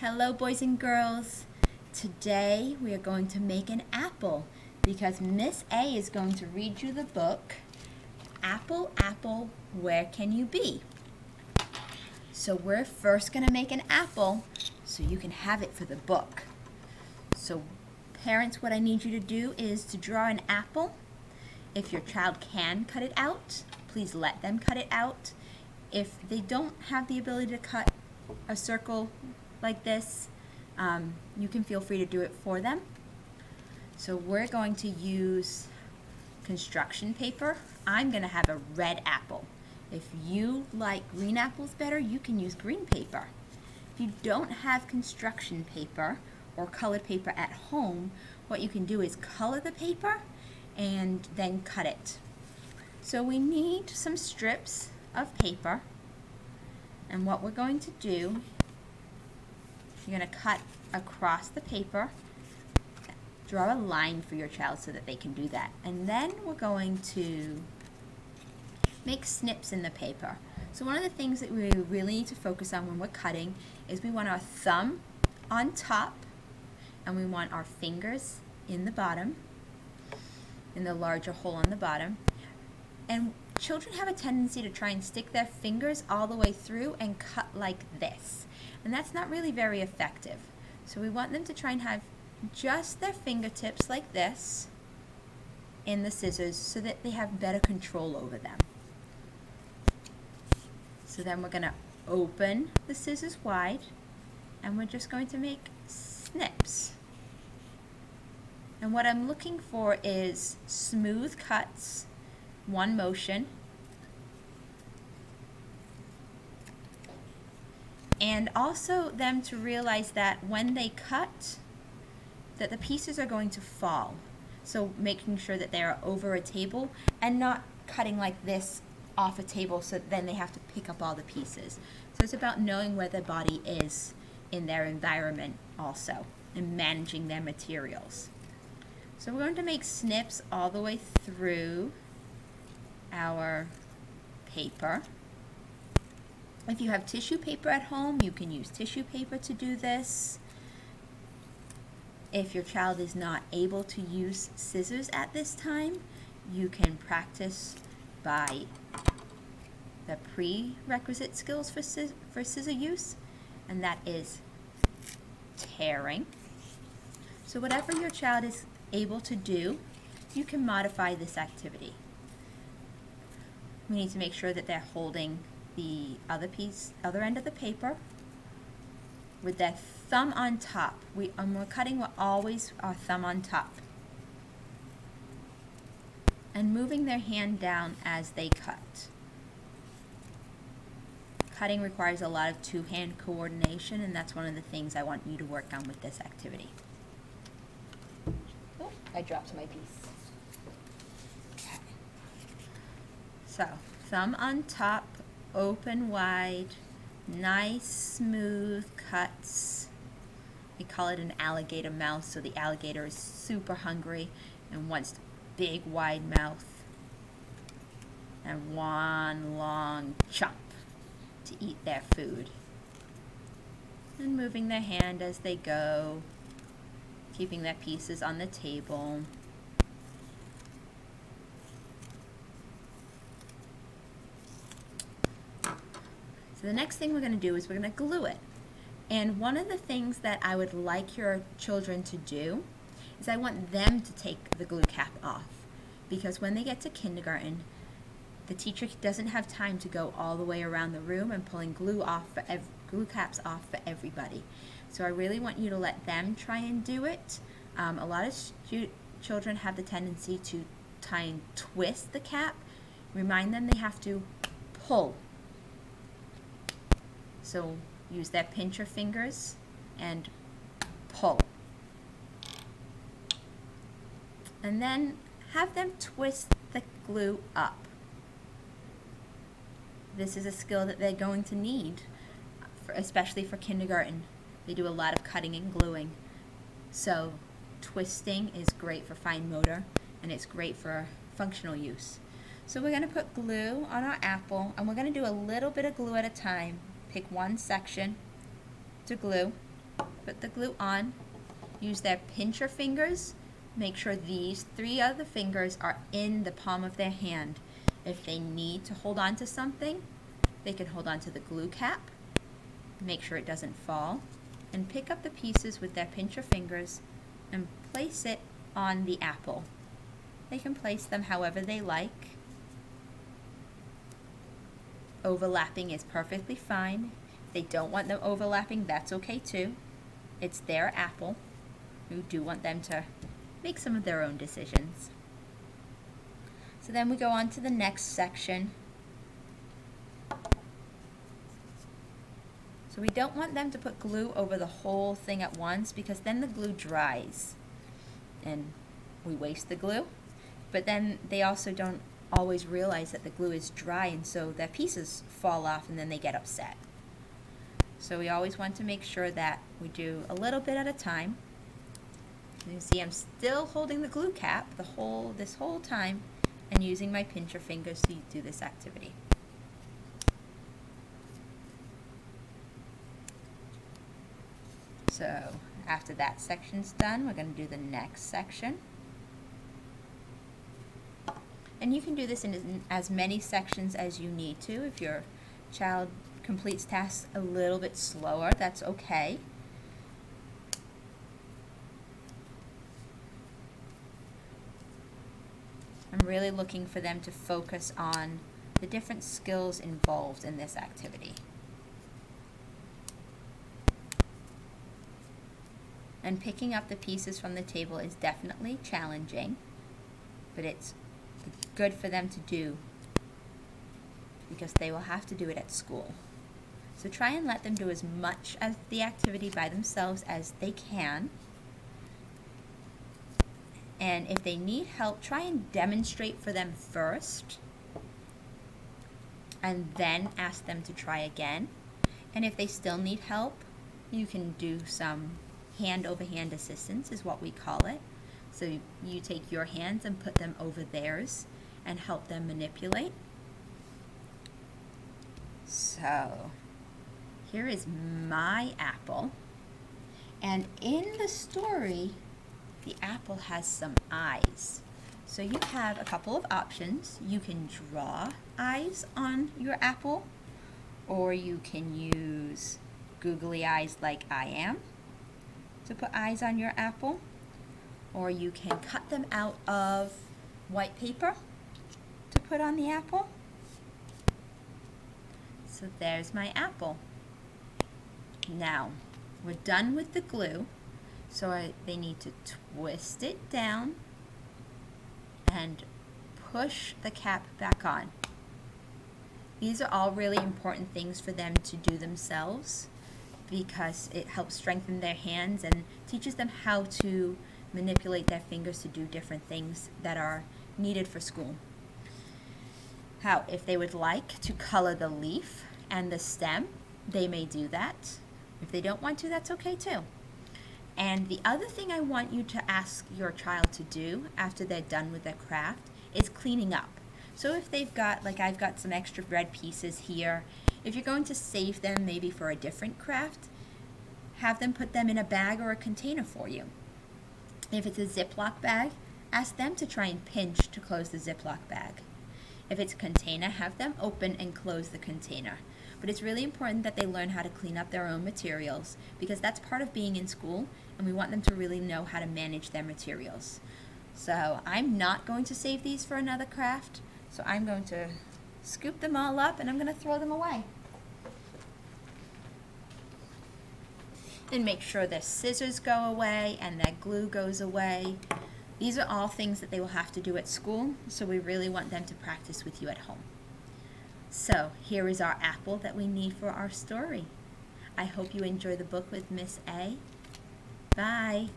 Hello boys and girls. Today we are going to make an apple because Miss A is going to read you the book, Apple, Apple, Where Can You Be? So we're first going to make an apple so you can have it for the book. So parents, what I need you to do is to draw an apple. If your child can cut it out, please let them cut it out. If they don't have the ability to cut a circle like this, you can feel free to do it for them. So we're going to use construction paper. I'm going to have a red apple. If you like green apples better, you can use green paper. If you don't have construction paper or colored paper at home, what you can do is color the paper and then cut it. So we need some strips of paper, and what we're going to do, you're going to cut across the paper, draw a line for your child so that they can do that, and then we're going to make snips in the paper. So one of the things that we really need to focus on when we're cutting is we want our thumb on top and we want our fingers in the bottom, in the larger hole on the bottom. And children have a tendency to try and stick their fingers all the way through and cut like this. And that's not really very effective. So we want them to try and have just their fingertips like this in the scissors so that they have better control over them. So then we're going to open the scissors wide and we're just going to make snips. And what I'm looking for is smooth cuts, one motion, and also them to realize that when they cut, that the pieces are going to fall. So making sure that they are over a table and not cutting like this off a table so then they have to pick up all the pieces. So it's about knowing where their body is in their environment also and managing their materials. So we're going to make snips all the way through our paper. If you have tissue paper at home, you can use tissue paper to do this. If your child is not able to use scissors at this time, you can practice by the prerequisite skills for scissor use, and that is tearing. So whatever your child is able to do, you can modify this activity. We need to make sure that they're holding the other end of the paper with their thumb on top. We're cutting with always our thumb on top. And moving their hand down as they cut. Cutting requires a lot of two-hand coordination, and that's one of the things I want you to work on with this activity. Oh, I dropped my piece. Okay. So, thumb on top, open wide, nice smooth cuts. We call it an alligator mouth, so the alligator is super hungry and wants a big wide mouth and one long chomp to eat their food. And moving their hand as they go, keeping their pieces on the table. So the next thing we're going to do is we're going to glue it. And one of the things that I would like your children to do is I want them to take the glue cap off. Because when they get to kindergarten, the teacher doesn't have time to go all the way around the room and pulling glue caps off for everybody. So I really want you to let them try and do it. A lot of children have the tendency to try and twist the cap. Remind them they have to pull. So use their pincher fingers and pull. And then have them twist the glue up. This is a skill that they're going to need, especially for kindergarten. They do a lot of cutting and gluing. So twisting is great for fine motor, and it's great for functional use. So we're going to put glue on our apple, and we're going to do a little bit of glue at a time. Pick one section to glue. put the glue on, use their pincher fingers, make sure these 3 other fingers are in the palm of their hand. If they need to hold on to something, they can hold on to the glue cap, make sure it doesn't fall, and pick up the pieces with their pincher fingers and place it on the apple. They can place them however they like. Overlapping is perfectly fine. If they don't want them overlapping, that's okay too. It's their apple. We do want them to make some of their own decisions. So then we go on to the next section. So we don't want them to put glue over the whole thing at once because then the glue dries and we waste the glue. But then they also don't always realize that the glue is dry, and so their pieces fall off and then they get upset. So we always want to make sure that we do a little bit at a time. You can see I'm still holding the glue cap this whole time and using my pincher fingers to do this activity. So after that section's done, we're going to do the next section. And you can do this in as many sections as you need to. If your child completes tasks a little bit slower, that's okay. I'm really looking for them to focus on the different skills involved in this activity. And picking up the pieces from the table is definitely challenging, but it's good for them to do because they will have to do it at school. So try and let them do as much of the activity by themselves as they can. And if they need help, try and demonstrate for them first and then ask them to try again. And if they still need help, you can do some hand-over-hand assistance is what we call it. So you take your hands and put them over theirs and help them manipulate. So here is my apple, and in the story the apple has some eyes. So you have a couple of options. You can draw eyes on your apple, or you can use googly eyes like I am to put eyes on your apple, or you can cut them out of white paper to put on the apple. So there's my apple. Now we're done with the glue, so they need to twist it down and push the cap back on. These are all really important things for them to do themselves because it helps strengthen their hands and teaches them how to manipulate their fingers to do different things that are needed for school. How, if they would like to color the leaf and the stem, they may do that. If they don't want to, that's okay too. And the other thing I want you to ask your child to do after they're done with their craft is cleaning up. So if they've got, like I've got some extra bread pieces here, if you're going to save them maybe for a different craft, have them put them in a bag or a container for you. If it's a Ziploc bag, ask them to try and pinch to close the Ziploc bag. If it's a container, have them open and close the container. But it's really important that they learn how to clean up their own materials because that's part of being in school, and we want them to really know how to manage their materials. So I'm not going to save these for another craft, so I'm going to scoop them all up and I'm going to throw them away. And make sure their scissors go away and their glue goes away. These are all things that they will have to do at school, so we really want them to practice with you at home. So here is our apple that we need for our story. I hope you enjoy the book with Miss A. Bye.